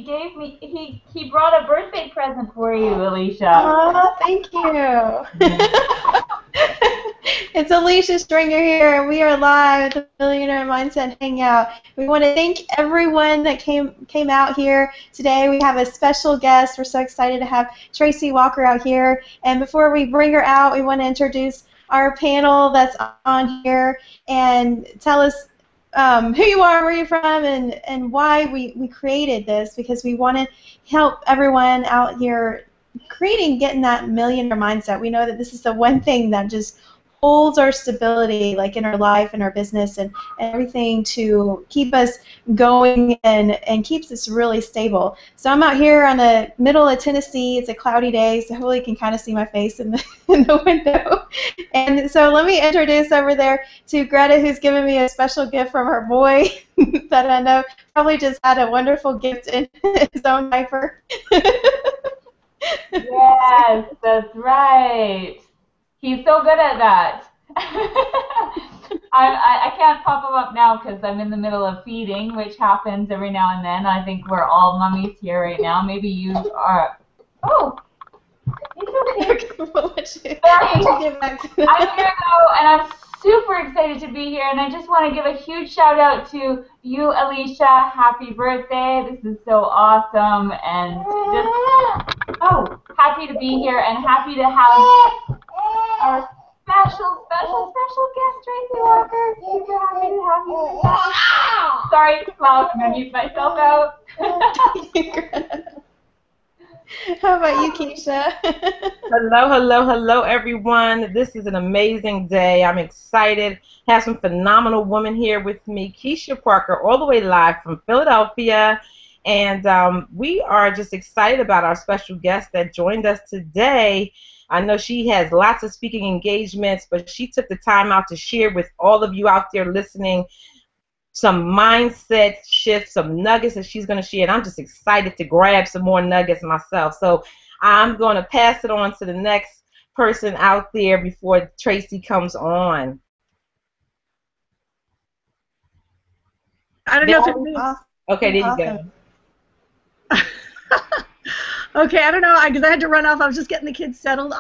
he brought a birthday present for you, Alicia. Oh, thank you. It's Alicia Stringer here, and we are live at the Millionaire Mindset Hangout. We want to thank everyone that came out here today. We have a special guest. We're so excited to have Tracey Walker out here. And before we bring her out, we want to introduce our panel that's on here and tell us who you are, where you're from, and why we created this, because we want to help everyone out here getting that millionaire mindset. We know that this is the one thing that just holds our stability, like in our life and our business and everything, to keep us going and keeps us really stable. So I'm out here on the middle of Tennessee. It's a cloudy day, so hopefully you can kind of see my face in the window. And so let me introduce over there to Greta, who's given me a special gift from her boy that I know probably just had a wonderful gift in his own diaper. Yes, that's right. He's so good at that. I can't pop him up now because I'm in the middle of feeding, which happens every now and then. I think we're all mummies here right now. Maybe you are. Oh, it's okay. Sorry. I'm here though, and I'm super excited to be here. And I just want to give a huge shout out to you, Alicia. Happy birthday! This is so awesome, and just happy to be here and happy to have our special guest, Tracey Walker. Super happy to have you. Sorry, it's loud. I'm going to mute myself out. How about you, Keisha? Hello, everyone. This is an amazing day. I'm excited. Have some phenomenal women here with me. Keisha Parker, all the way live from Philadelphia. And we are just excited about our special guest that joined us today. I know she has lots of speaking engagements, but she took the time out to share with all of you out there listening some mindset shifts, some nuggets that she's going to share. And I'm just excited to grab some more nuggets myself. So I'm going to pass it on to the next person out there before Tracey comes on. I don't know if it's me. Okay, there you go. Okay, I don't know, because I had to run off. I was just getting the kids settled.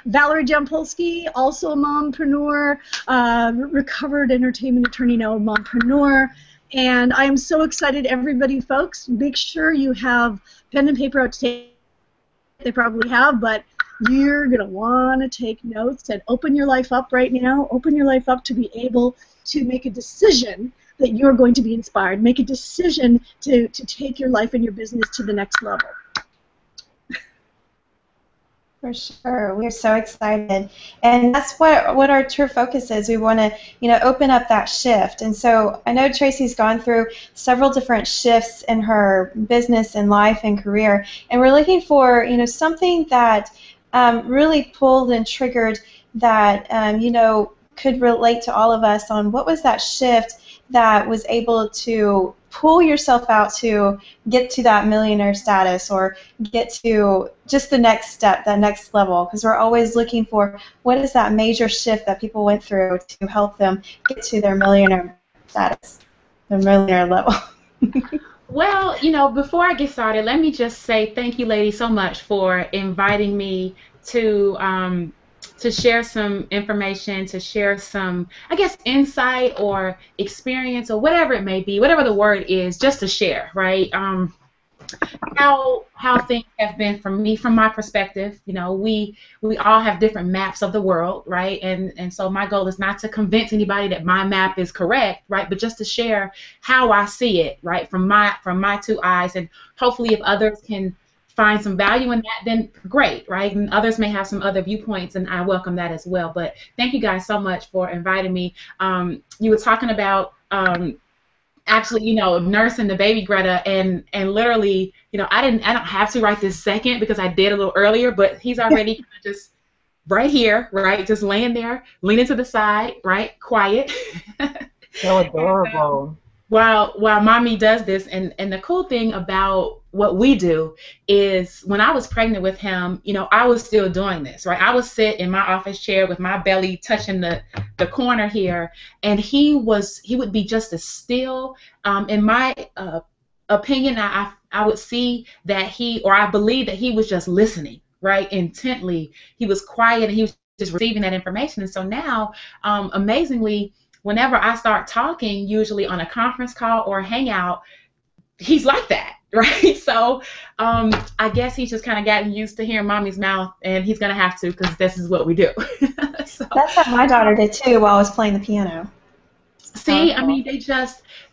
Valerie Jampolsky, also a mompreneur, recovered entertainment attorney, now a mompreneur. And I am so excited, everybody, folks. Make sure you have pen and paper out to take. They probably have, but you're going to want to take notes and open your life up right now. Open your life up to be able to make a decision that you're going to be inspired. Make a decision to take your life and your business to the next level. For sure, we're so excited, and that's what our true focus is. We want to, open up that shift. And so I know Tracey's gone through several different shifts in her business and life and career, and we're looking for, something that really pulled and triggered that, could relate to all of us on what was that shift that was able to pull yourself out to get to that millionaire status or get to just the next step, that next level, because we're always looking for what is that major shift that people went through to help them get to their millionaire status, their millionaire level. Well, before I get started, let me just say thank you, ladies, so much for inviting me to share some information, to share some, I guess, insight or experience or whatever it may be, whatever the word is, just to share, right? How things have been for me, from my perspective. We all have different maps of the world, right? And so my goal is not to convince anybody that my map is correct, right? But just to share how I see it, right, from my two eyes, and hopefully if others can find some value in that, then great, right? And others may have some other viewpoints, and I welcome that as well. But thank you guys so much for inviting me. You were talking about actually, nursing the baby, Greta, and literally, I don't have to right this second because I did a little earlier, but he's already just right here, right, just laying there, leaning to the side, right, quiet. So adorable. While mommy does this, and the cool thing about what we do is when I was pregnant with him, I was still doing this, right? I would sit in my office chair with my belly touching the corner here, and he would be just as still. And my opinion, I would see that I believe that he was just listening, right, intently. He was quiet and he was just receiving that information. And so now, amazingly, whenever I start talking, usually on a conference call or a hangout, he's like that, right? So I guess he's just kind of gotten used to hearing mommy's mouth, and he's going to have to, because this is what we do. So, That's how my daughter did too while I was playing the piano. see, I mean,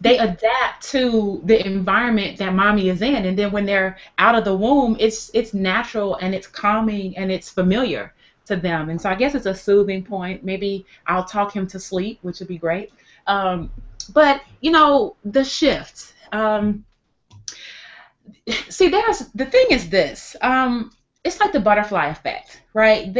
they adapt to the environment that mommy is in, and then when they're out of the womb, it's natural and it's calming and it's familiar to them. And so I guess it's a soothing point. Maybe I'll talk him to sleep, which would be great. But you know, the shift. See, the thing is this. It's like the butterfly effect, right?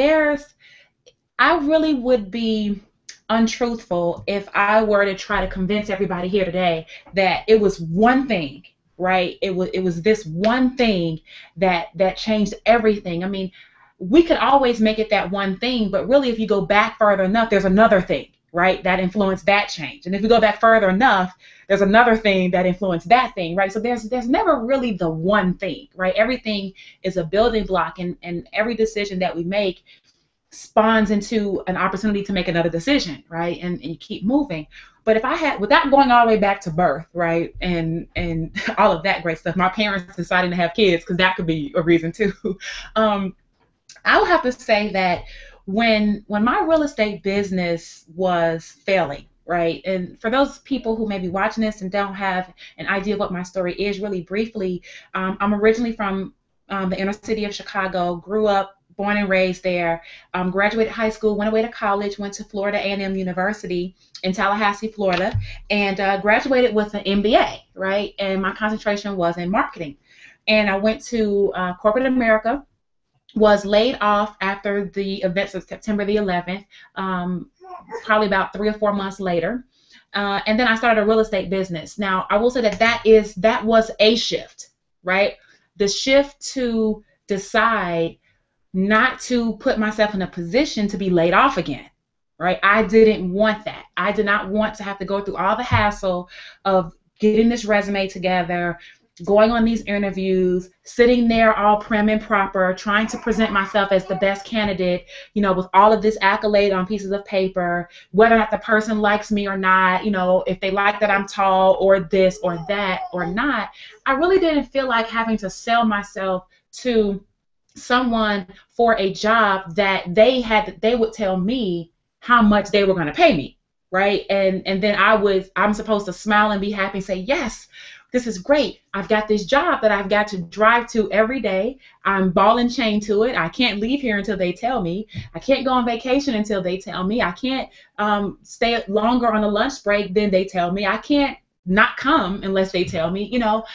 I really would be untruthful if I were to try to convince everybody here today that it was one thing, right? It was this one thing that changed everything. I mean, we could always make it that one thing, but really, if you go back further enough, there's another thing, right, that influenced that change. And if we go back further enough, there's another thing that influenced that thing, right? So there's never really the one thing, right? Everything is a building block, and every decision that we make spawns into an opportunity to make another decision, right? And you keep moving. But if I had, without going all the way back to birth, right, and all of that great stuff, my parents deciding to have kids, because that could be a reason too. I would have to say that when my real estate business was failing, right, and for those people who may be watching this and don't have an idea of what my story is, really briefly, I'm originally from the inner city of Chicago, grew up, born and raised there, graduated high school, went away to college, went to Florida A&M University in Tallahassee, Florida, and graduated with an MBA, right, and my concentration was in marketing. And I went to corporate America, was laid off after the events of September the 11th, probably about 3 or 4 months later. And then I started a real estate business. Now, I will say that was a shift, right? The shift to decide not to put myself in a position to be laid off again, right? I didn't want that. I did not want to have to go through all the hassle of getting this resume together, going on these interviews, sitting there all prim and proper, trying to present myself as the best candidate, you know, with all of this accolade on pieces of paper, whether or not the person likes me or not, you know, if they like that I'm tall or this or that or not. I really didn't feel like having to sell myself to someone for a job that they would tell me how much they were going to pay me, right? And then I'm supposed to smile and be happy and say, yes, this is great. I've got this job that I've got to drive to every day. I'm ball and chain to it. I can't leave here until they tell me. I can't go on vacation until they tell me. I can't stay longer on a lunch break than they tell me. I can't not come unless they tell me, you know,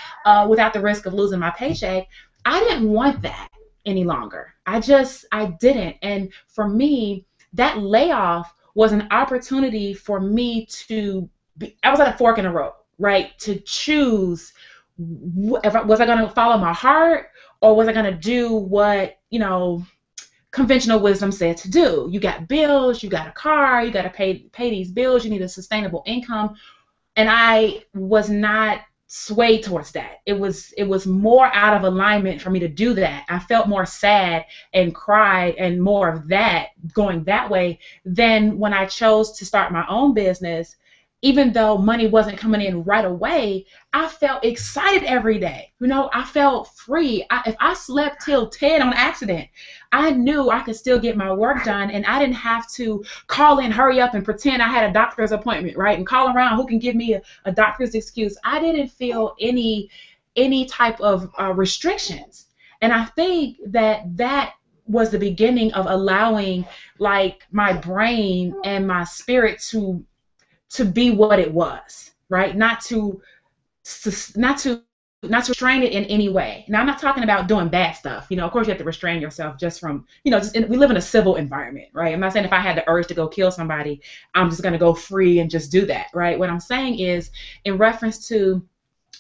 without the risk of losing my paycheck. I didn't want that any longer. I didn't. And for me, that layoff was an opportunity for me I was at a fork in the road, right? To choose, was I going to follow my heart, or was I going to do what, you know, conventional wisdom said to do? You got bills, you got a car, you got to pay these bills, you need a sustainable income. And I was not swayed towards that. It was more out of alignment for me to do that. I felt more sad and cried and more of that going that way than when I chose to start my own business. Even though money wasn't coming in right away, I felt excited every day. You know, I felt free. If I slept till 10 on accident, I knew I could still get my work done, and I didn't have to call in, hurry up, and pretend I had a doctor's appointment, right? And call around who can give me a doctor's excuse. I didn't feel any type of restrictions. And I think that was the beginning of allowing, like, my brain and my spirit to be what it was, right? Not to restrain it in any way. Now, I'm not talking about doing bad stuff. You know, of course you have to restrain yourself just from, you know, we live in a civil environment, right? I'm not saying if I had the urge to go kill somebody, I'm just going to go free and just do that, right? What I'm saying is, in reference to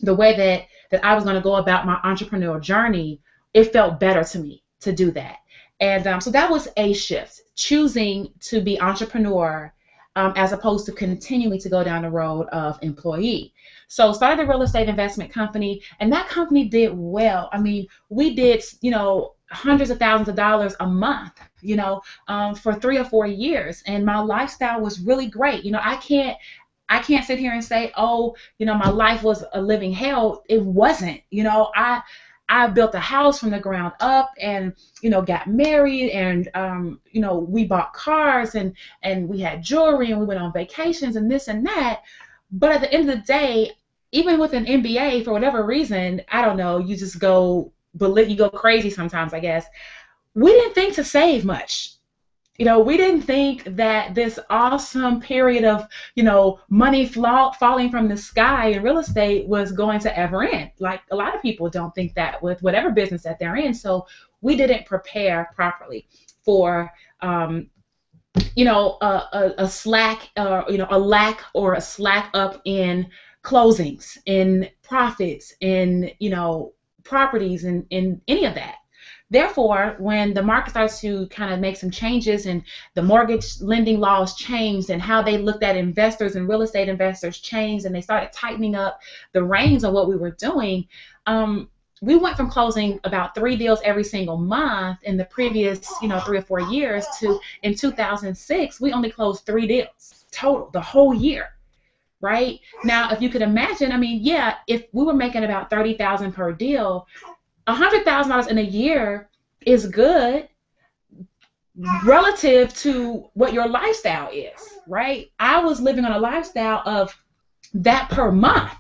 the way that I was going to go about my entrepreneurial journey, it felt better to me to do that. And so that was a shift, choosing to be entrepreneur as opposed to continuing to go down the road of employee. So started a real estate investment company, and that company did well. I mean, we did, hundreds of thousands of dollars a month, for 3 or 4 years, and my lifestyle was really great. I can't sit here and say, oh, my life was a living hell. It wasn't. I built a house from the ground up, and got married, and we bought cars, and we had jewelry, and we went on vacations and this and that. But at the end of the day, even with an MBA, for whatever reason, I don't know, you just go crazy sometimes, I guess. We didn't think to save much. We didn't think that this awesome period of, money falling from the sky in real estate was going to ever end. Like, a lot of people don't think that with whatever business that they're in. So we didn't prepare properly for, a slack, a lack or a slack up in closings, in profits, in, properties, and in any of that. Therefore, when the market starts to kind of make some changes, and the mortgage lending laws changed, and how they looked at investors and real estate investors changed, and they started tightening up the reins on what we were doing, we went from closing about 3 deals every single month in the previous 3 or 4 years to, in 2006, we only closed 3 deals total the whole year. Right? Now, if you could imagine, I mean, yeah, if we were making about $30,000 per deal, $100,000 in a year is good relative to what your lifestyle is, right? I was living on a lifestyle of that per month.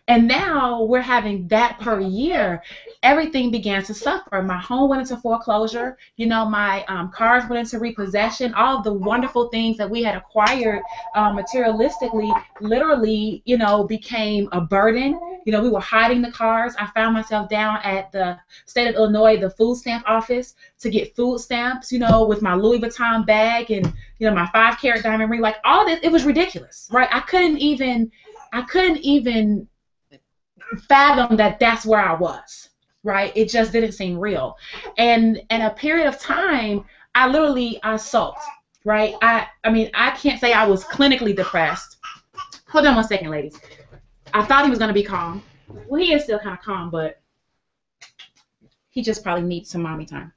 And now we're having that per year. Everything began to suffer. My home went into foreclosure. My cars went into repossession. All of the wonderful things that we had acquired materialistically literally, became a burden. We were hiding the cars. I found myself down at the state of Illinois, the food stamp office, to get food stamps, with my Louis Vuitton bag and, my 5-carat diamond ring. Like, all this, it was ridiculous, right? I couldn't even fathom that that's where I was, right? It just didn't seem real. And in a period of time, I sulked, right? I mean, I can't say I was clinically depressed. Hold on one second, ladies. I thought he was going to be calm. Well, he is still kind of calm, but he just probably needs some mommy time.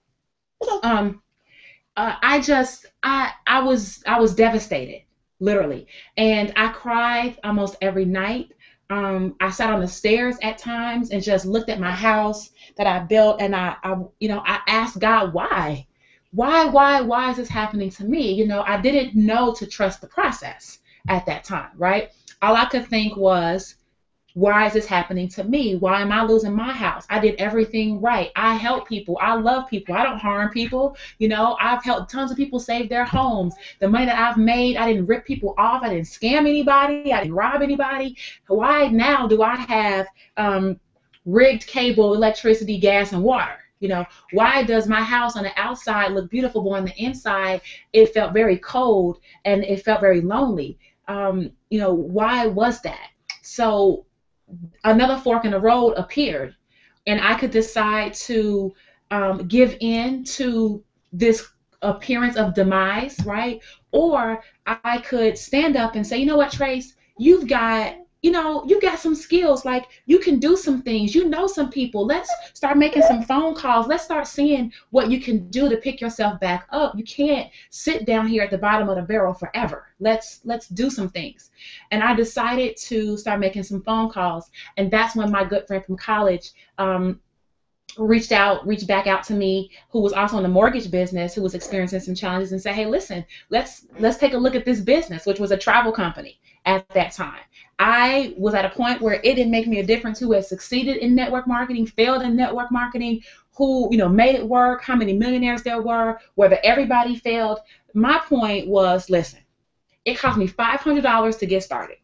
I was devastated, literally. And I cried almost every night. I sat on the stairs at times and just looked at my house that I built, and I asked God, why is this happening to me? I didn't know to trust the process at that time, right? All I could think was, why is this happening to me? Why am I losing my house? I did everything right. I help people. I love people. I don't harm people. I've helped tons of people save their homes. The money that I've made, I didn't rip people off. I didn't scam anybody. I didn't rob anybody. Why now do I have rigged cable, electricity, gas, and water? Why does my house on the outside look beautiful, but on the inside it felt very cold and it felt very lonely? Why was that? So another fork in the road appeared, and I could decide to give in to this appearance of demise, right? Or I could stand up and say, you know what, Trace, you've got some skills, like you can do some things, some people. Let's start making some phone calls. Let's start seeing what you can do to pick yourself back up. You can't sit down here at the bottom of the barrel forever. Let's do some things. And I decided to start making some phone calls. And that's when my good friend from college reached back out to me, who was also in the mortgage business, who was experiencing some challenges, and said, hey, listen, let's take a look at this business, which was a travel company at that time. I was at a point where it didn't make me a difference who had succeeded in network marketing, failed in network marketing, who made it work, how many millionaires there were, whether everybody failed. My point was, listen, it cost me $500 to get started.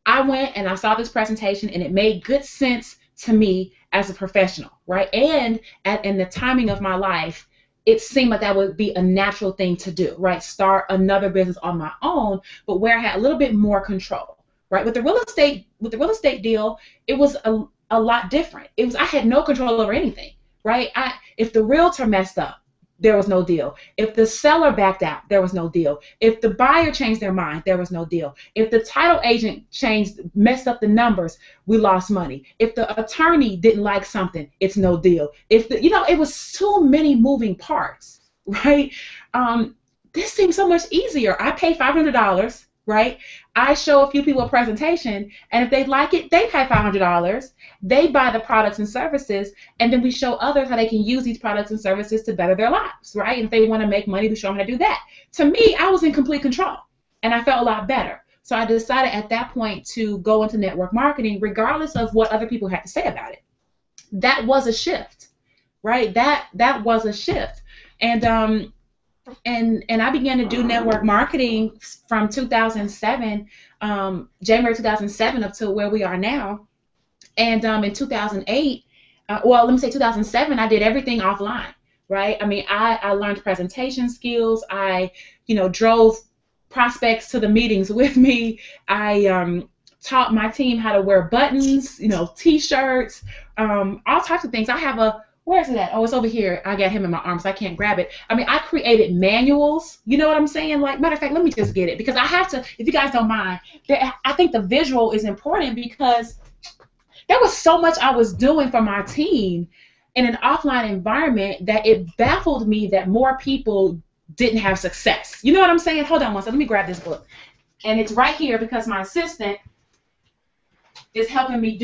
I went and I saw this presentation, and it made good sense to me as a professional, right? And in the timing of my life, it seemed like that would be a natural thing to do, right? Start another business on my own, but where I had a little bit more control, right? With the real estate deal, it was a lot different. I had no control over anything, right? If the realtor messed up, there was no deal. If the seller backed out, there was no deal. If the buyer changed their mind, there was no deal. If the title agent messed up the numbers, we lost money. If the attorney didn't like something, it's no deal. If the, it was too many moving parts, right? This seems so much easier. I pay $500, right? I show a few people a presentation, and if they like it, they pay $500. They buy the products and services, and then we show others how they can use these products and services to better their lives, right? And if they want to make money, we show them how to do that. To me, I was in complete control, and I felt a lot better. So I decided at that point to go into network marketing, regardless of what other people had to say about it. That was a shift, right? That was a shift, and I began to do network marketing from 2007, January 2007, up to where we are now. And in 2008, well, let me say 2007, I did everything offline, right? I mean, I learned presentation skills. I, drove prospects to the meetings with me. I taught my team how to wear buttons, T-shirts, all types of things. I have where is it at? Oh, it's over here. I got him in my arms, so I can't grab it. I mean, I created manuals. You know what I'm saying? Like, matter of fact, let me just get it, because I have to, if you guys don't mind, I think the visual is important, because there was so much I was doing for my team in an offline environment that it baffled me that more people didn't have success. You know what I'm saying? Hold on one second. Let me grab this book. And it's right here because my assistant is helping me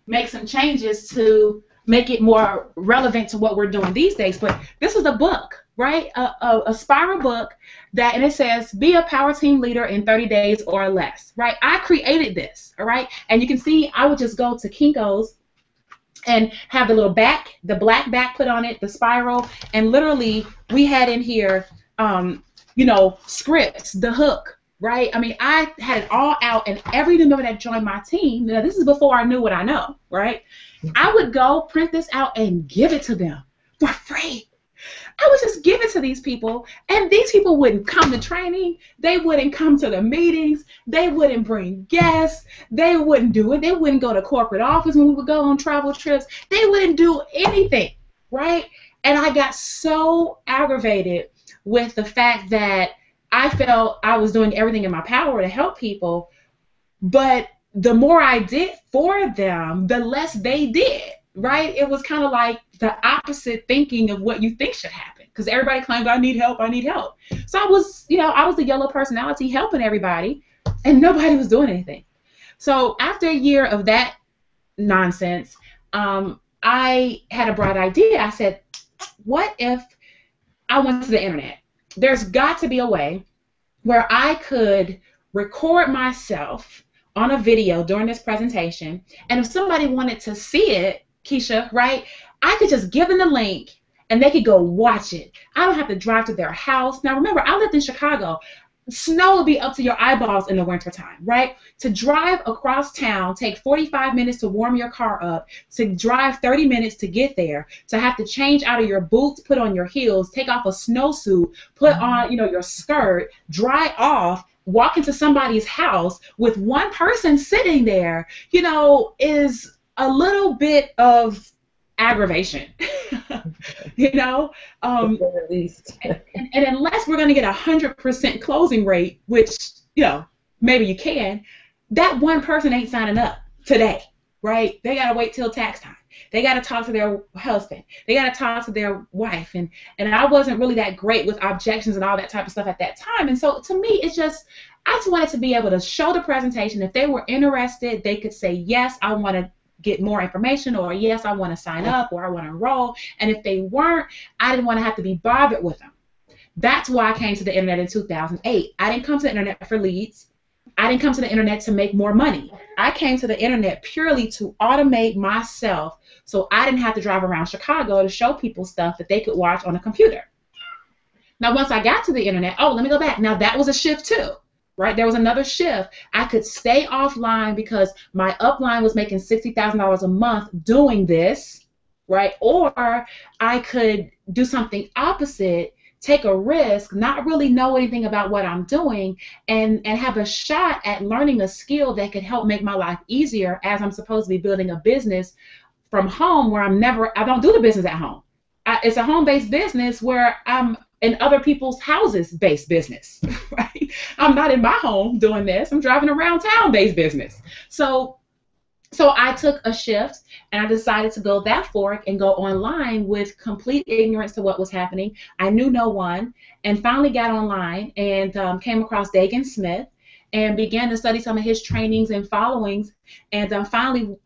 make some changes to make it more relevant to what we're doing these days. But this is a book, right? A spiral book and it says, be a power team leader in 30 days or less, right? I created this, all right? And you can see I would just go to Kinko's and have the little the black back put on it, the spiral, and literally we had in here, scripts, the hook, right? I mean, I had it all out, and every new member that joined my team, now this is before I knew what I know, right? I would go print this out and give it to them for free. I would just give it to these people, and these people wouldn't come to training. They wouldn't come to the meetings. They wouldn't bring guests. They wouldn't do it. They wouldn't go to corporate office when we would go on travel trips. They wouldn't do anything, right? And I got so aggravated with the fact that I felt I was doing everything in my power to help people, but the more I did for them, the less they did, right? It was kind of like the opposite thinking of what you think should happen, because everybody claimed, I need help, I need help. So I was the yellow personality helping everybody, and nobody was doing anything. So after a year of that nonsense, I had a bright idea. I said, what if I went to the internet? There's got to be a way where I could record myself on a video during this presentation, and if somebody wanted to see it, Keisha, right, I could just give them the link and they could go watch it. I don't have to drive to their house. Now remember, I lived in Chicago. Snow would be up to your eyeballs in the wintertime, right? To drive across town, take 45 minutes to warm your car up, to drive 30 minutes to get there, to have to change out of your boots, put on your heels, take off a snowsuit, put on, your skirt, dry off, walk into somebody's house with one person sitting there, is a little bit of aggravation, at least. and unless we're going to get 100% closing rate, which, maybe you can, that one person ain't signing up today, right? They got to wait till tax time. They got to talk to their husband. They got to talk to their wife. And I wasn't really that great with objections and all that type of stuff at that time. And so to me, I just wanted to be able to show the presentation. If they were interested, they could say, yes, I want to get more information, or yes, I want to sign up, or I want to enroll. And if they weren't, I didn't want to have to be bothered with them. That's why I came to the internet in 2008. I didn't come to the internet for leads. I didn't come to the internet to make more money. I came to the internet purely to automate myself so I didn't have to drive around Chicago to show people stuff that they could watch on a computer. Now, once I got to the internet, let me go back. Now, that was a shift too. Right? There was another shift. I could stay offline because my upline was making $60,000 a month doing this, right? Or I could do something opposite, take a risk, not really know anything about what I'm doing, and have a shot at learning a skill that could help make my life easier as I'm supposed to be building a business from home where I don't do the business at home. it's a home-based business where I'm in other people's houses-based business, right? I'm not in my home doing this. I'm driving around town-based business. So I took a shift and I decided to go that fork and go online with complete ignorance to what was happening. I knew no one, and finally got online and came across Dagan Smith and began to study some of his trainings and followings, and finally,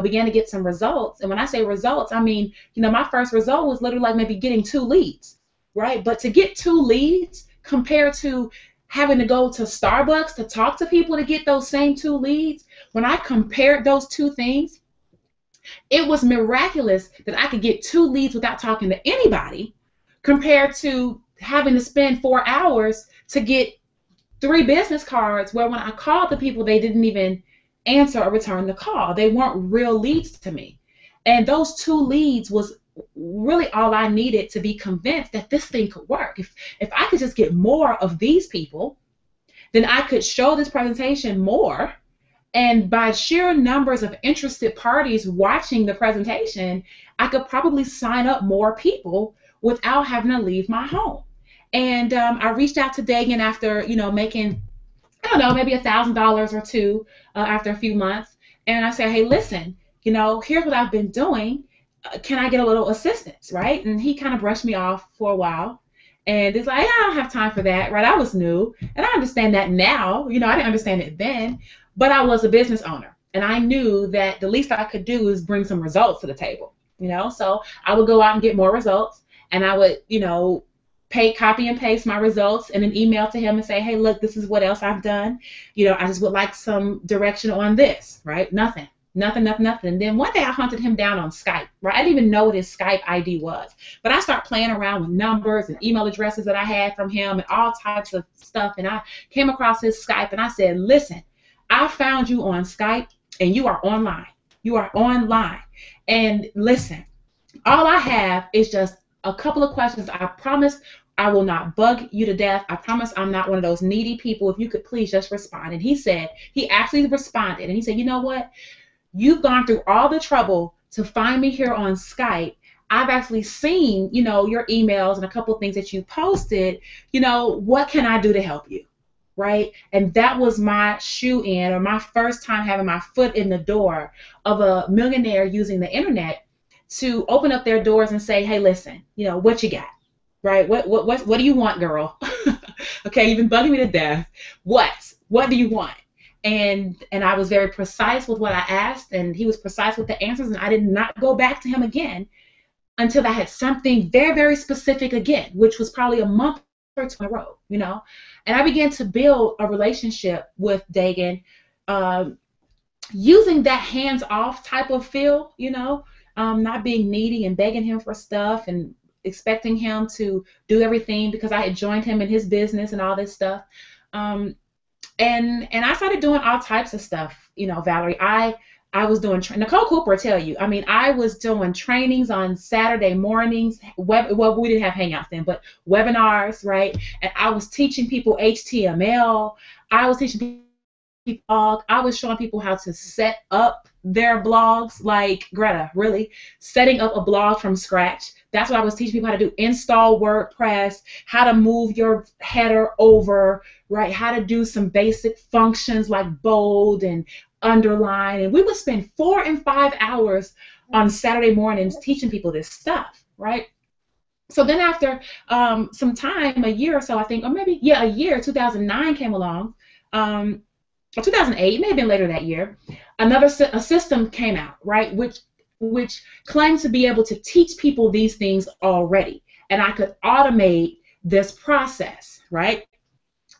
began to get some results. And when I say results, I mean, my first result was literally like maybe getting 2 leads, right? But to get 2 leads compared to having to go to Starbucks to talk to people to get those same 2 leads, when I compared those 2 things, it was miraculous that I could get 2 leads without talking to anybody compared to having to spend 4 hours to get 3 business cards where when I called the people, they didn't even answer or return the call. They weren't real leads to me. And those 2 leads was really all I needed to be convinced that this thing could work. If I could just get more of these people, then I could show this presentation more. And by sheer numbers of interested parties watching the presentation, I could probably sign up more people without having to leave my home. And I reached out to Dagan after, making, I don't know, maybe $1,000 or $2 after a few months. And I said, hey, listen, here's what I've been doing. Can I get a little assistance, right? And he kind of brushed me off for a while. And it's like, I don't have time for that, right? I was new. And I understand that now. I didn't understand it then. But I was a business owner. And I knew that the least I could do is bring some results to the table, So I would go out and get more results. And I would, copy and paste my results in an email to him and say, hey, look, this is what else I've done. I just would like some direction on this, right? Nothing. And then one day I hunted him down on Skype, right? I didn't even know what his Skype ID was. But I started playing around with numbers and email addresses that I had from him and all types of stuff. And I came across his Skype and I said, listen, I found you on Skype and you are online. You are online. And listen, all I have is just a couple of questions. I promise I will not bug you to death. I promise I'm not one of those needy people. If you could please just respond. And he actually responded. And he said, you know what? You've gone through all the trouble to find me here on Skype. I've actually seen, your emails and a couple of things that you posted. What can I do to help you? Right? And that was my shoe-in, or my first time having my foot in the door of a millionaire using the internet to open up their doors and say, hey, listen, what you got? Right? What do you want, girl? Okay, you've been bugging me to death. What do you want? And I was very precise with what I asked, and he was precise with the answers, and I did not go back to him again until I had something very, very specific again, which was probably a month or 2 in a row, And I began to build a relationship with Dagan, using that hands-off type of feel, not being needy and begging him for stuff and expecting him to do everything because I had joined him in his business and all this stuff. And I started doing all types of stuff, Valerie. I was doing, Nicole Cooper will tell you, I was doing trainings on Saturday mornings, well, we didn't have Hangouts then, but webinars, right? And I was teaching people HTML. I was teaching people, I was showing people how to set up their blogs, like Greta, really, setting up a blog from scratch. That's what I was teaching people how to do. Install WordPress, how to move your header over, right? How to do some basic functions like bold and underline. And we would spend 4 and 5 hours on Saturday mornings teaching people this stuff, right? So then after some time, a year or so, I think, or maybe, a year, 2009 came along, or 2008, it may have been later that year, a system came out, right, which claimed to be able to teach people these things already. And I could automate this process, right?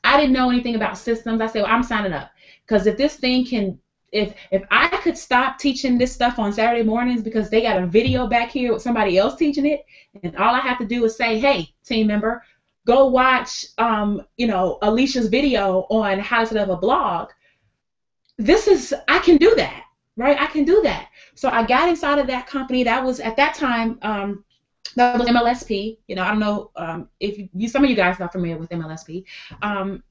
I didn't know anything about systems. I said, well, I'm signing up. Because if this thing can, if I could stop teaching this stuff on Saturday mornings because they got a video back here with somebody else teaching it, and all I have to do is say, hey, team member, go watch, Alicia's video on how to set up a blog. I can do that, right? I can do that. So I got inside of that company. That was, at that time, that was MLSP. I don't know if some of you guys are familiar with MLSP.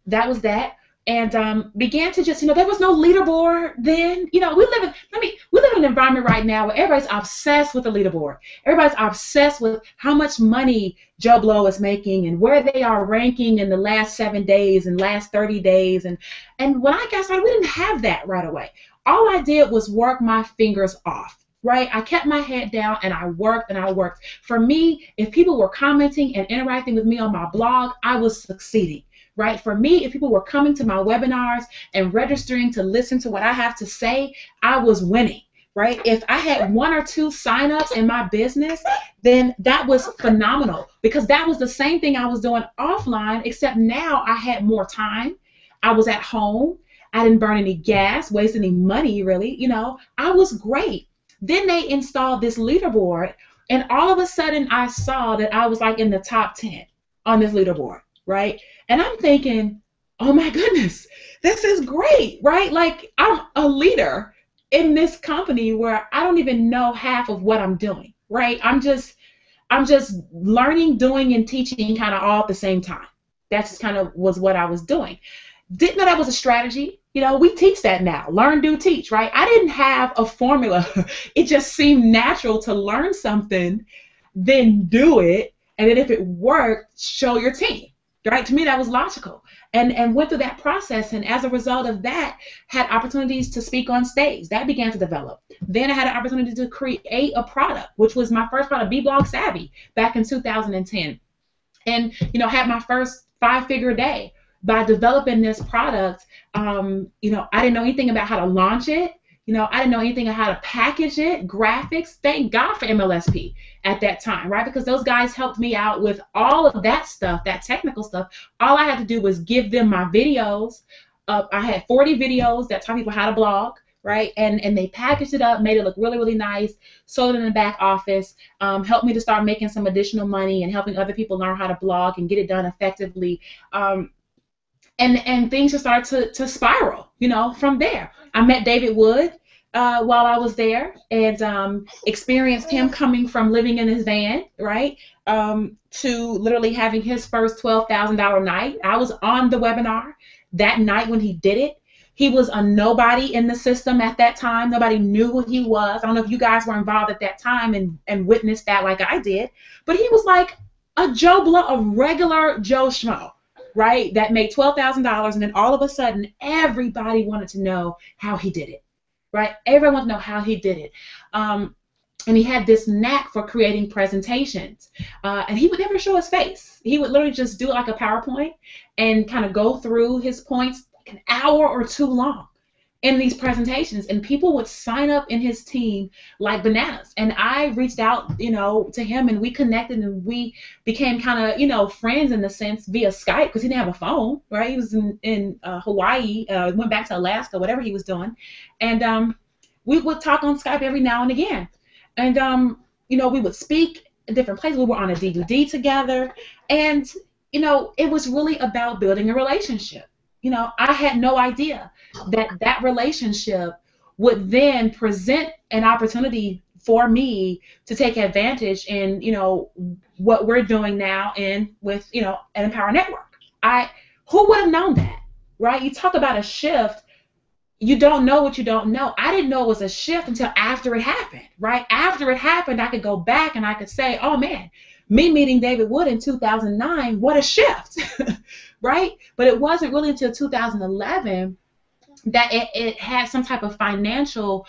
That was that. and began to just, there was no leaderboard then. We live in an environment right now where everybody's obsessed with the leaderboard. Everybody's obsessed with how much money Joe Blow is making and where they are ranking in the last 7 days and last 30 days. And when I got started, we didn't have that right away. All I did was work my fingers off. Right? I kept my head down and I worked and I worked. For me, if people were commenting and interacting with me on my blog, I was succeeding. Right? For me, if people were coming to my webinars and registering to listen to what I have to say, I was winning. Right? If I had 1 or 2 signups in my business, then that was phenomenal, because that was the same thing I was doing offline, except now I had more time. I was at home. I didn't burn any gas, waste any money, really. I was great. Then they installed this leaderboard, and all of a sudden I saw that I was like in the top 10 on this leaderboard, right? And I'm thinking, oh my goodness, this is great, right? Like, I'm a leader in this company where I don't even know half of what I'm doing, right? I'm just learning, doing, and teaching kind of all at the same time. That just kind of was what I was doing. Didn't know that was a strategy. We teach that now. Learn, do, teach, right? I didn't have a formula. It just seemed natural to learn something, then do it, and then if it worked, show your team, right? To me, that was logical. And went through that process, and as a result of that, had opportunities to speak on stage. That began to develop. Then I had an opportunity to create a product, which was my first product, B-Blog Savvy, back in 2010. And, had my first 5-figure day. By developing this product, I didn't know anything about how to launch it. I didn't know anything about how to package it, graphics. Thank God for MLSP at that time, right? Because those guys helped me out with all of that stuff, that technical stuff. All I had to do was give them my videos. I had 40 videos that taught people how to blog, right? And they packaged it up, made it look really, really nice, sold it in the back office, helped me to start making some additional money and helping other people learn how to blog and get it done effectively. And things just started to spiral, from there. I met David Wood while I was there, and experienced him coming from living in his van, right, to literally having his first $12,000 night. I was on the webinar that night when he did it. He was a nobody in the system at that time. Nobody knew who he was. I don't know if you guys were involved at that time and witnessed that like I did, but he was like a Joe Blow, a regular Joe Schmo, right, that made $12,000, and then all of a sudden everybody wanted to know how he did it, right? Everyone wanted to know how he did it. And he had this knack for creating presentations, and he would never show his face. He would literally just do it like a PowerPoint and kind of go through his points like an hour or 2 long in these presentations, and people would sign up in his team like bananas. And I reached out, to him, and we connected, and we became kind of, friends in the sense via Skype, because he didn't have a phone, right? He was in Hawaii, went back to Alaska, whatever he was doing, and we would talk on Skype every now and again, and we would speak in different places. We were on a DVD together, and it was really about building a relationship. I had no idea that relationship would then present an opportunity for me to take advantage in, what we're doing now with an Empower Network. Who would have known that, right? You talk about a shift, you don't know what you don't know. I didn't know it was a shift until after it happened, right? After it happened, I could go back and I could say, oh man, me meeting David Wood in 2009, what a shift, right? But it wasn't really until 2011 that it had some type of financial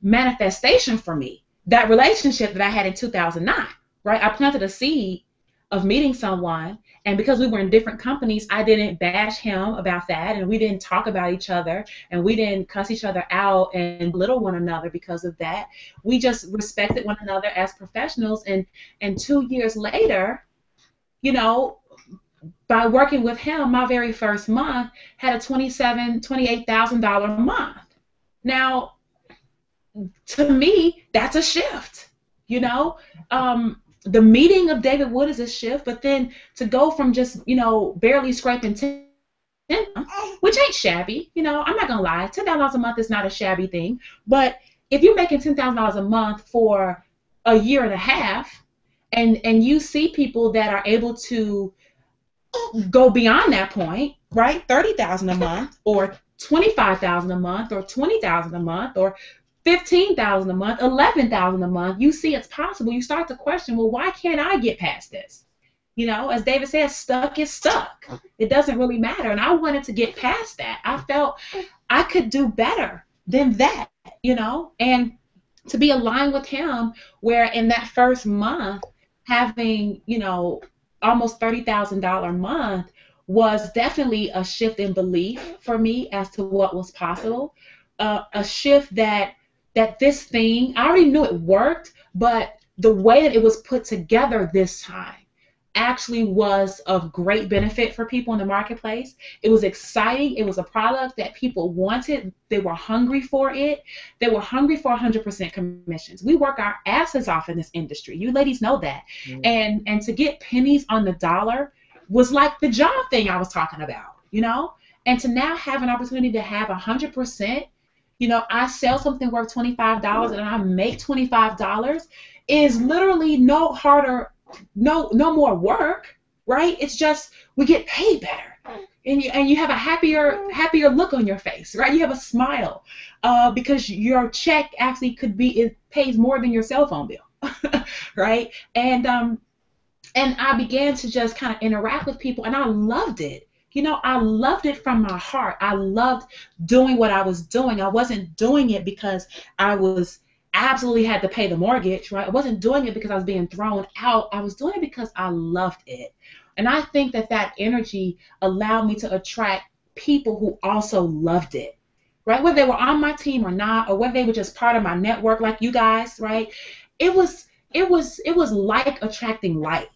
manifestation for me. That relationship that I had in 2009, right? I planted a seed of meeting someone, and because we were in different companies, I didn't bash him about that, and we didn't talk about each other, and we didn't cuss each other out and belittle one another because of that. We just respected one another as professionals, and 2 years later, by working with him, my very first month had a $28,000 month. Now, to me, that's a shift, The meeting of David Wood is a shift, but then to go from just, barely scraping 10, which ain't shabby, I'm not going to lie, $10,000 a month is not a shabby thing, but if you're making $10,000 a month for a year and a half, and you see people that are able to go beyond that point, right? $30,000 a month, or $25,000 a month, or $20,000 a month, or $15,000 a month, $11,000 a month. You see it's possible. You start to question, well, why can't I get past this? You know, as David says, stuck is stuck. It doesn't really matter. And I wanted to get past that. I felt I could do better than that, you know, and to be aligned with him, where in that first month, having, you know, almost $30,000 a month was definitely a shift in belief for me as to what was possible. A shift that this thing, I already knew it worked, but the way that it was put together this time actually was of great benefit for people in the marketplace. It was exciting. It was a product that people wanted. They were hungry for it. They were hungry for 100% commissions. We work our asses off in this industry. You ladies know that. Mm. And to get pennies on the dollar was like the job thing I was talking about, you know? And to now have an opportunity to have 100%, you know, I sell something worth $25 and I make $25 is literally no harder, no more work, right? It's just we get paid better, and you have a happier look on your face, right? You have a smile because your check actually it pays more than your cell phone bill, right? And I began to just kind of interact with people, and I loved it. You know, I loved it from my heart. I loved doing what I was doing. I wasn't doing it because I was absolutely had to pay the mortgage, right? I wasn't doing it because I was being thrown out. I was doing it because I loved it. And I think that energy allowed me to attract people who also loved it, right? Whether they were on my team or not, or whether they were just part of my network like you guys, right? It was like attracting like.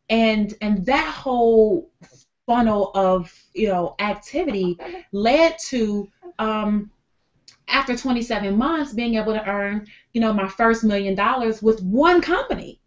And that whole funnel of, you know, activity led to after 27 months, being able to earn, you know, my first $1 million with one company.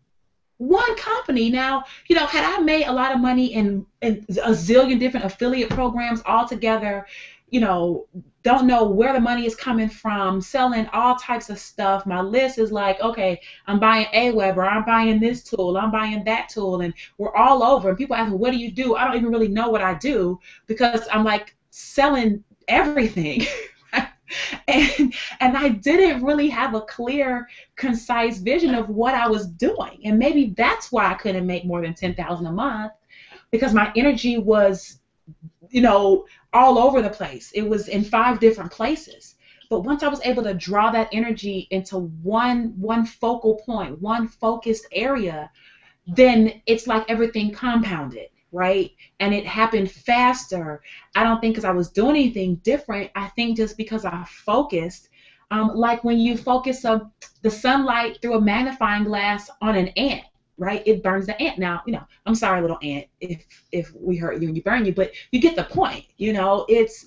One company. Now, you know, had I made a lot of money in a zillion different affiliate programs all together, you know, don't know where the money is coming from, selling all types of stuff. My list is like, okay, I'm buying Aweber, I'm buying this tool, I'm buying that tool, and we're all over. And people ask me, what do you do? I don't even really know what I do because I'm like selling everything. And I didn't really have a clear, concise vision of what I was doing. And maybe that's why I couldn't make more than $10,000 a month, because my energy was, you know, all over the place. It was in 5 different places. But once I was able to draw that energy into one focal point, one focused area, then it's like everything compounded. Right? And it happened faster. I don't think because I was doing anything different. I think just because I focused, like when you focus the sunlight through a magnifying glass on an ant, right? It burns the ant. Now, you know, I'm sorry, little ant, if we hurt you and you burn you, but you get the point. You know, it's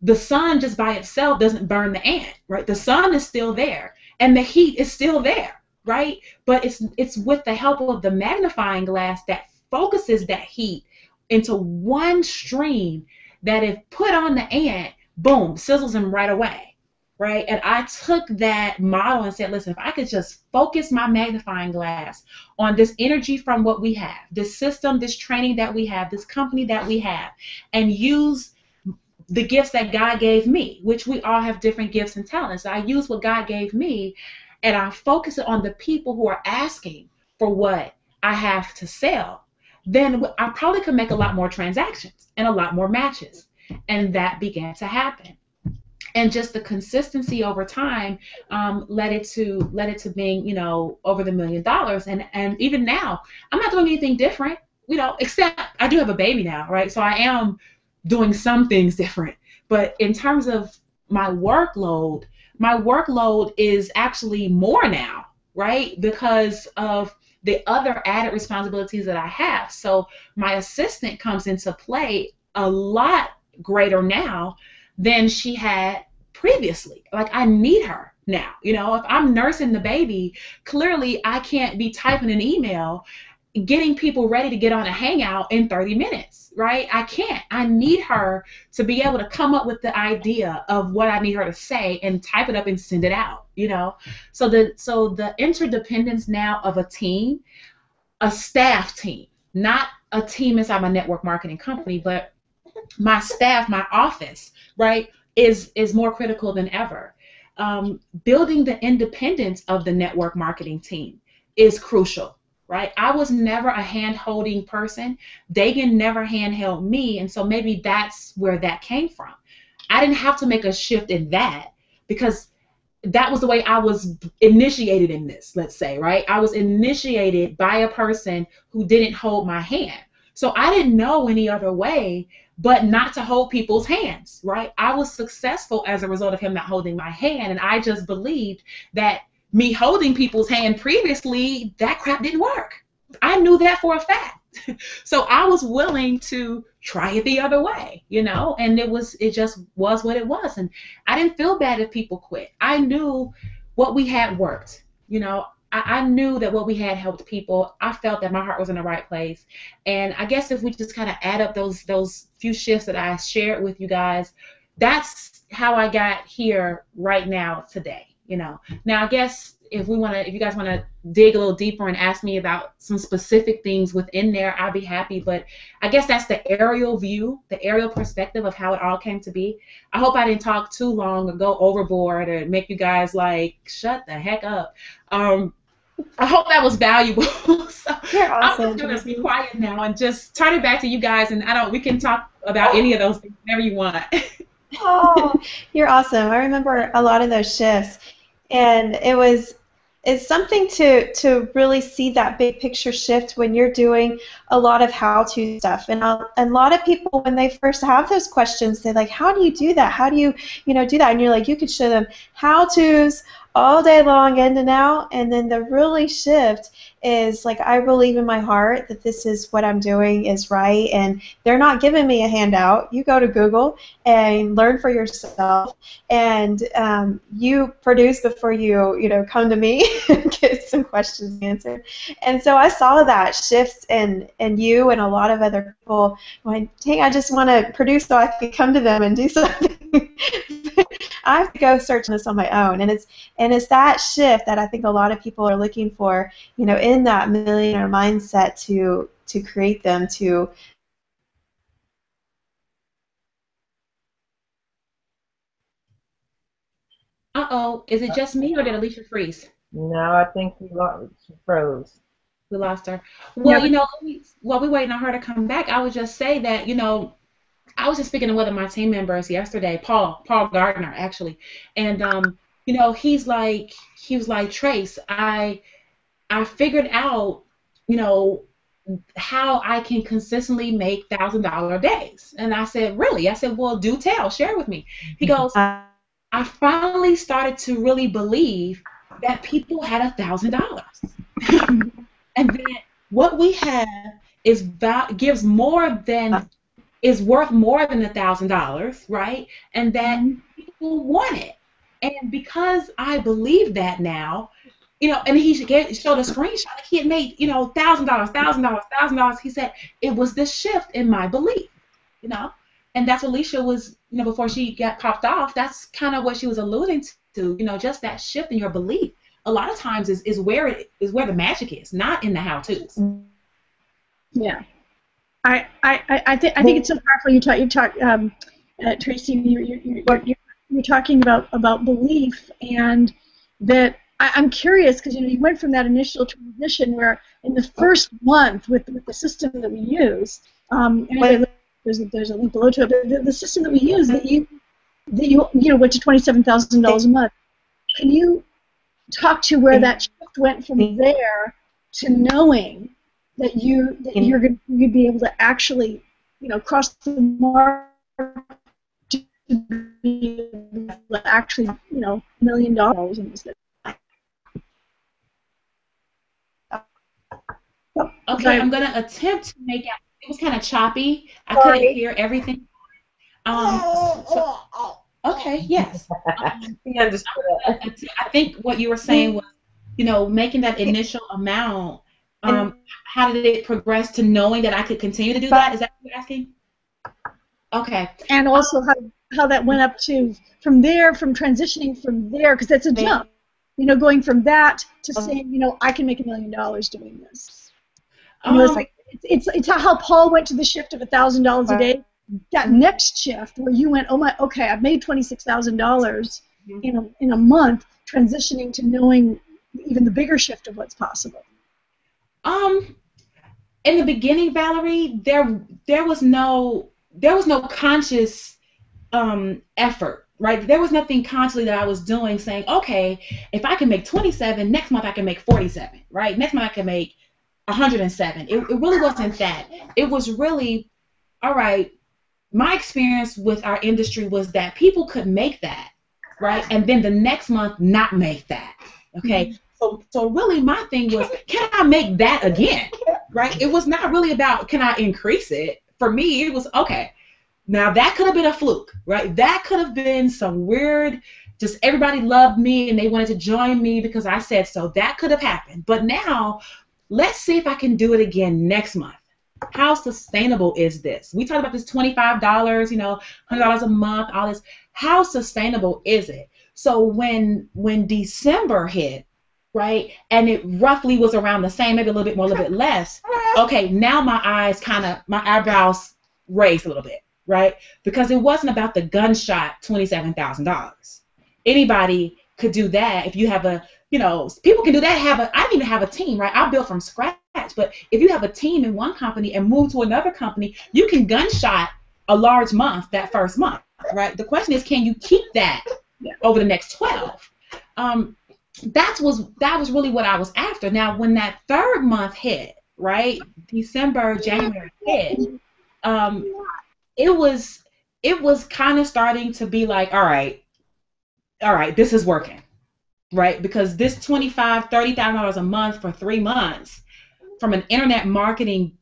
the sun just by itself doesn't burn the ant, right? The sun is still there, and the heat is still there, right? But it's with the help of the magnifying glass that focuses that heat into one stream that if put on the ant, boom, sizzles him right away, right? And I took that model and said, listen, if I could just focus my magnifying glass on this energy from what we have, this system, this training that we have, this company that we have, and use the gifts that God gave me, which we all have different gifts and talents. I use what God gave me, and I focus it on the people who are asking for what I have to sell. Then I probably could make a lot more transactions and a lot more matches. And that began to happen. And just the consistency over time led it to being, you know, over the $1 million. And even now, I'm not doing anything different, you know, except I do have a baby now, right? So I am doing some things different. But in terms of my workload is actually more now, right? Because of the other added responsibilities that I have. So my assistant comes into play a lot greater now than she had previously. Like, I need her now. You know, if I'm nursing the baby, clearly I can't be typing an email, getting people ready to get on a hangout in 30 minutes, right? I can't. I need her to be able to come up with the idea of what I need her to say and type it up and send it out, you know? So the interdependence now of a team, a staff team, not a team inside my network marketing company, but my staff, my office, right, is more critical than ever. Building the independence of the network marketing team is crucial, right? I was never a hand-holding person. Dagan never hand-held me, and so maybe that's where that came from. I didn't have to make a shift in that because that was the way I was initiated in this, let's say, right? I was initiated by a person who didn't hold my hand. So I didn't know any other way but not to hold people's hands, right? I was successful as a result of him not holding my hand, and I just believed that me holding people's hand previously, that crap didn't work. I knew that for a fact. So I was willing to try it the other way, you know, and it just was what it was. And I didn't feel bad if people quit. I knew what we had worked, you know. I knew that what we had helped people. I felt that my heart was in the right place. And I guess if we just kind of add up those few shifts that I shared with you guys, that's how I got here right now today, you know. Now, I guess if you guys want to dig a little deeper and ask me about some specific things within there, I'll be happy. But I guess that's the aerial view, the aerial perspective of how it all came to be. I hope I didn't talk too long or go overboard or make you guys like, shut the heck up. I hope that was valuable. So You're awesome. I'm just going to be quiet now and just turn it back to you guys, and we can talk about any of those things whenever you want. Oh, you're awesome. I remember a lot of those shifts, and it's something to really see that big picture shift when you're doing a lot of how-to stuff. And a lot of people, when they first have those questions, they're like, how do you do that? How do you do that? And you're like, you could show them how-tos all day long, in and out, and then the really shift is like, I believe in my heart that this is what I'm doing is right, and they're not giving me a handout. You go to Google and learn for yourself, and you produce before you come to me and get some questions answered. And so I saw that shift in you and a lot of other people going, dang, I just want to produce so I can come to them and do something. I have to go search this on my own, and it's that shift that I think a lot of people are looking for, in that millionaire mindset to create them to. Uh-oh, is it just me or did Alicia freeze? No, I think she froze. We lost her. Well, while we're waiting on her to come back, I would just say that, I was just speaking to one of my team members yesterday, Paul Gardner, actually, and he was like, Trace, I figured out, how I can consistently make $1,000 days. And I said, really? I said, well, do tell, share with me. He goes, I finally started to really believe that people had $1,000, and that what we have is is worth more than $1,000, right? And that people want it. And because I believe that now, and he showed a screenshot. He had made, $1,000. He said it was this shift in my belief, and that's what Alicia was, before she got popped off. That's kind of what she was alluding to, just that shift in your belief. A lot of times is where the magic is, not in the how-tos. Yeah. I think it's so powerful. You talk, Tracy. You're talking about belief, and that I'm curious because you went from that initial transition where in the first month with the system that we use, and there's a link below to it. But the system that we use that you went to $27,000 a month. Can you talk to where that shift went from there to knowing that you'd be able to actually, cross the mark to be able to actually, $1 million in this. Okay, I'm gonna attempt to make out. It was kind of choppy. I couldn't hear everything. Okay, yes. He understood. I think what you were saying was, making that initial amount. How did it progress to knowing that I could continue to do that? Is that what you're asking? Okay. And also how that went up to from transitioning from there, because that's a jump. Going from that to saying, I can make $1 million doing this. It's how Paul went to the shift of $1,000 a day. That next shift where you went, oh my, okay, I've made $26,000 in a month, transitioning to knowing even the bigger shift of what's possible. In the beginning, Valerie, there was no conscious effort. Right, there was nothing consciously that I was doing saying, okay, if I can make 27, next month I can make 47, right? Next month I can make 107. It really wasn't that. It was really, all right, my experience with our industry was that people could make that, right? And then the next month not make that, okay? So really my thing was, can I make that again, right? It was not really about, can I increase it? For me, it was, okay. Now, that could have been a fluke, right? That could have been some weird, just everybody loved me and they wanted to join me because I said so. That could have happened. But now, let's see if I can do it again next month. How sustainable is this? We talked about this $25, $100 a month, all this. How sustainable is it? So when December hit, right, and it roughly was around the same, maybe a little bit more, a little bit less, okay, now my eyebrows raised a little bit. Right? Because it wasn't about the gunshot $27,000. Anybody could do that if you have people can do that. I didn't even have a team, right? I built from scratch. But if you have a team in one company and move to another company, you can gunshot a large month that first month, right? The question is, can you keep that over the next 12? That was really what I was after. Now, when that third month hit, right? December, January hit. It was kind of starting to be like, all right, this is working, right? Because this $25,000, $30,000 a month for 3 months from an internet marketing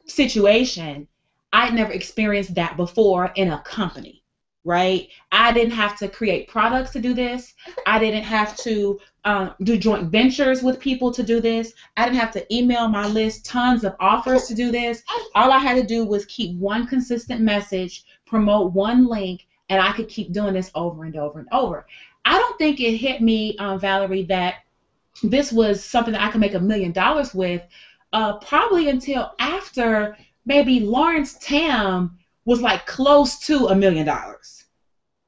situation, I'd never experienced that before in a company, right? I didn't have to create products to do this. I didn't have to do joint ventures with people to do this. I didn't have to email my list tons of offers to do this. All I had to do was keep one consistent message, promote one link, and I could keep doing this over and over and over. I don't think it hit me, Valerie, that this was something that I could make $1 million with probably until after maybe Lawrence Tam was like close to $1 million.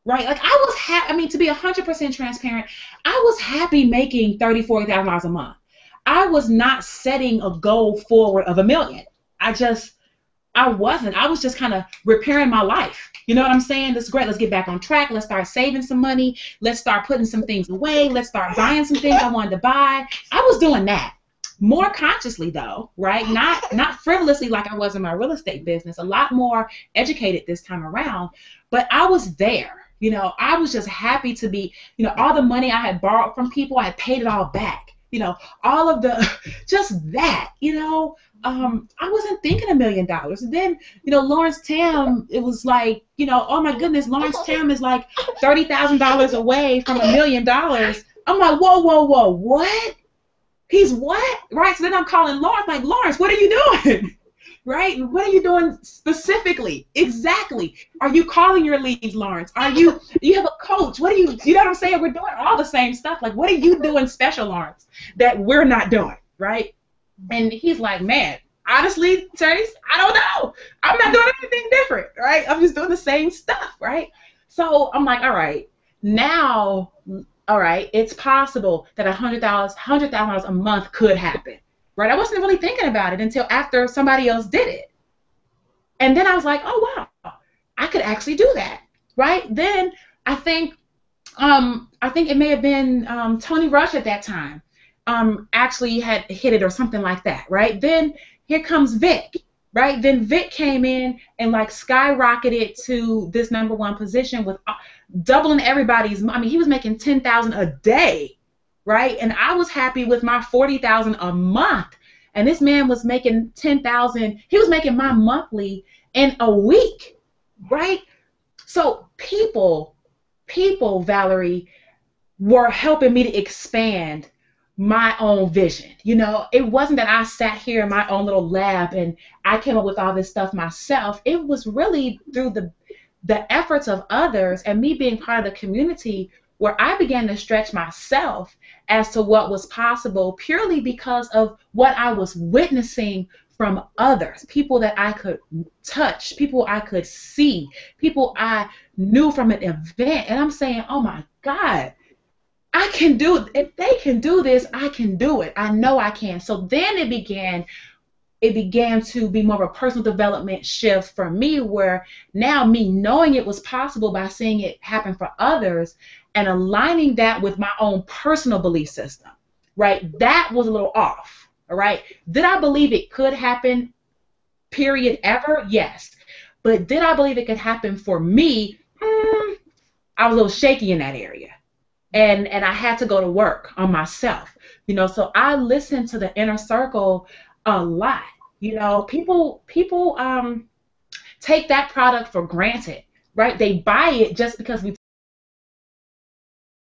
Right? Like I was happy, to be 100% transparent, I was happy making $30,000, $40,000 a month. I was not setting a goal forward of $1 million. I wasn't. I was just kind of repairing my life. You know what I'm saying? This is great. Let's get back on track. Let's start saving some money. Let's start putting some things away. Let's start buying some things I wanted to buy. I was doing that. More consciously though, right? Not frivolously like I was in my real estate business. A lot more educated this time around. But I was there. I was just happy to be, all the money I had borrowed from people, I had paid it all back. All of just that, I wasn't thinking $1 million. And then, Lawrence Tam, it was like, oh my goodness, Lawrence Tam is like $30,000 away from $1 million. I'm like, whoa, what? He's what? Right? So then I'm calling Lawrence, like, Lawrence, what are you doing? Right? What are you doing specifically? Exactly. Are you calling your leads, Lawrence? Do you have a coach? You know what I'm saying? We're doing all the same stuff. Like, what are you doing special, Lawrence, that we're not doing, right? And he's like, man, honestly, Trace, I don't know. I'm not doing anything different, right? I'm just doing the same stuff, right? So I'm like, all right, now, it's possible that $100,000 a month could happen. Right? I wasn't really thinking about it until after somebody else did it. And then I was like, oh, wow, I could actually do that. Right? Then I think it may have been Tony Rush at that time actually had hit it or something like that. Right? Then here comes Vic. Right? Then Vic came in and like skyrocketed to this #1 position with doubling everybody's. He was making $10,000 a day. Right? And I was happy with my $40,000 a month. And this man was making $10,000. He was making my monthly in a week. Right? So people, Valerie, were helping me to expand my own vision. It wasn't that I sat here in my own little lab and I came up with all this stuff myself. It was really through the efforts of others and me being part of the community where I began to stretch myself as to what was possible purely because of what I was witnessing from others, people that I could touch, people I could see, people I knew from an event. And I'm saying, oh my God, I can do it. If they can do this, I can do it. I know I can. So then it began to be more of a personal development shift for me, where now me knowing it was possible by seeing it happen for others and aligning that with my own personal belief system, right? That was a little off, all right? Did I believe it could happen, period, ever? Yes. But did I believe it could happen for me? I was a little shaky in that area. And I had to go to work on myself, you know, so I listened to the inner circle a lot. You know, people take that product for granted, right? They buy it just because we